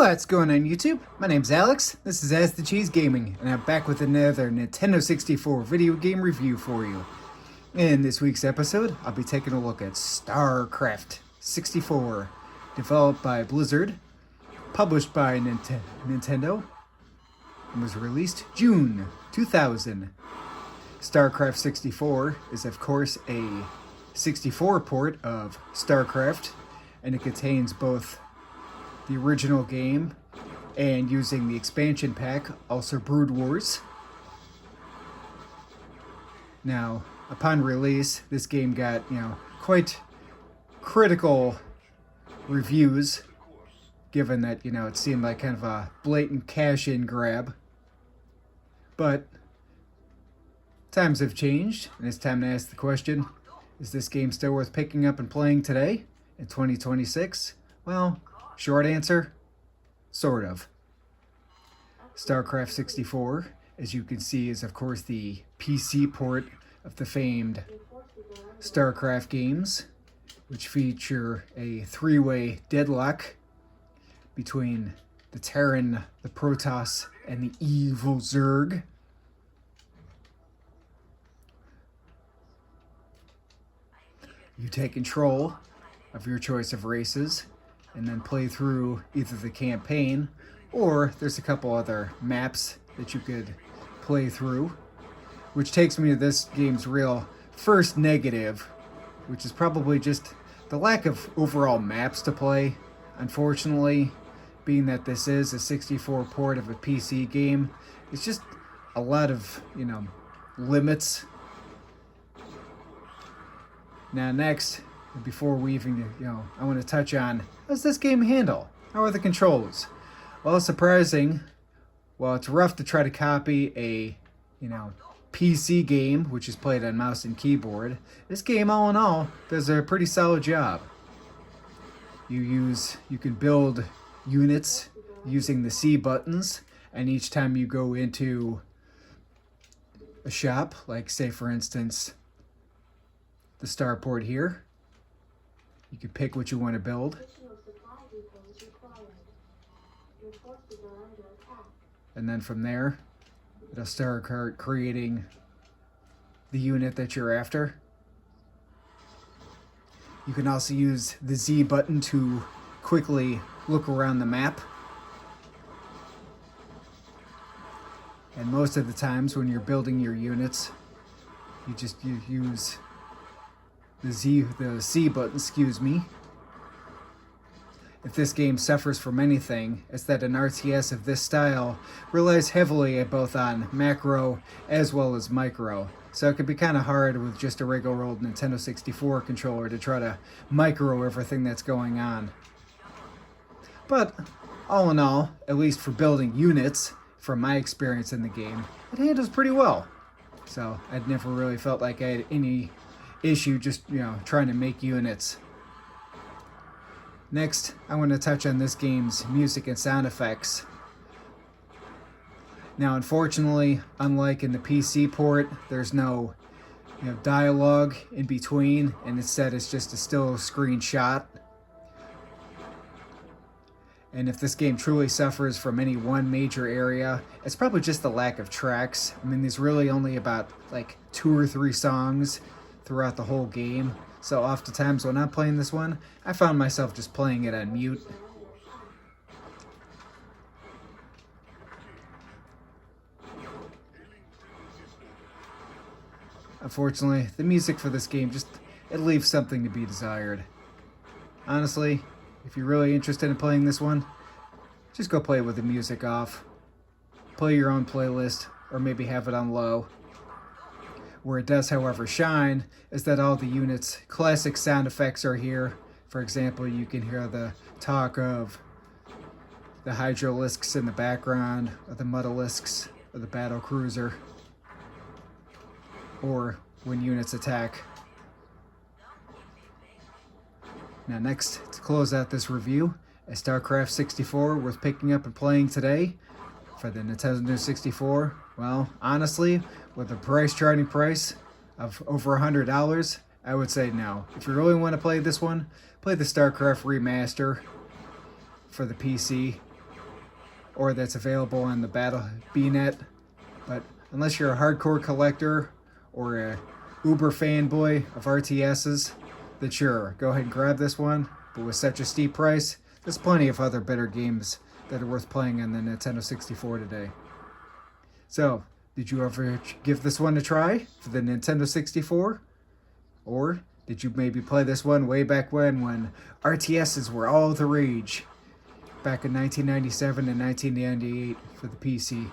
What's going on YouTube? My name's Alex, this is As the Cheese Gaming, and I'm back with another Nintendo 64 video game review for you. In this week's episode, I'll be taking a look at StarCraft 64, developed by Blizzard, published by Nintendo, and was released June 2000. StarCraft 64 is of course a 64 port of StarCraft, and it contains both the original game and using the expansion pack, also Brood Wars. Now, upon release, this game got, quite critical reviews, given that, it seemed like kind of a blatant cash-in grab. But times have changed, and it's time to ask the question, is this game still worth picking up and playing today, in 2026? Well, short answer, sort of. StarCraft 64, as you can see, is of course the PC port of the famed StarCraft games, which feature a three-way deadlock between the Terran, the Protoss, and the evil Zerg. You take control of your choice of races and then play through either the campaign, or there's a couple other maps that you could play through, which takes me to this game's real first negative, which is probably just the lack of overall maps to play. Unfortunately, being that this is a 64 port of a PC game, it's just a lot of, limits. Now next, before we even, I want to touch on, how's this game handle? How are the controls? Well, surprising. Well, it's rough to try to copy a, PC game, which is played on mouse and keyboard. This game, all in all, does a pretty solid job. You can build units using the C buttons, and each time you go into a shop, like say for instance, the starport here, you can pick what you want to build. And then from there, it'll start creating the unit that you're after. You can also use the Z button to quickly look around the map. And most of the times when you're building your units, you use the C button, If this game suffers from anything, it's that an RTS of this style relies heavily both on macro as well as micro. So it can be kind of hard with just a regular old Nintendo 64 controller to try to micro everything that's going on. But all in all, at least for building units, from my experience in the game, it handles pretty well. So I'd never really felt like I had any issue just, trying to make units. Next, I want to touch on this game's music and sound effects. Now, unfortunately, unlike in the PC port, there's no, dialogue in between, and instead it's just a still screen shot. And if this game truly suffers from any one major area, it's probably just the lack of tracks. I mean, there's really only about like 2 or 3 songs throughout the whole game. So oftentimes when I'm playing this one, I found myself just playing it on mute. Unfortunately, the music for this game it leaves something to be desired. Honestly, if you're really interested in playing this one, just go play it with the music off. Play your own playlist, or maybe have it on low. Where it does, however, shine is that all the units' classic sound effects are here. For example, you can hear the talk of the Hydralisks in the background, or the Mutalisks, or the Battle Cruiser, or when units attack. Now next, to close out this review, is StarCraft 64 worth picking up and playing today for the Nintendo 64? Well, honestly, with a starting price of over $100, I would say no. If you really want to play this one, play the StarCraft remaster for the PC. or that's available on the Battle BNet. But unless you're a hardcore collector or a uber fanboy of RTSs, then sure, go ahead and grab this one. But with such a steep price, there's plenty of other better games that are worth playing on the Nintendo 64 today. So, did you ever give this one a try for the Nintendo 64? Or did you maybe play this one way back when RTSs were all the rage? Back in 1997 and 1998 for the PC.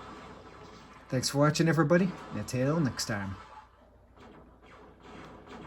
Thanks for watching, everybody, and until next time.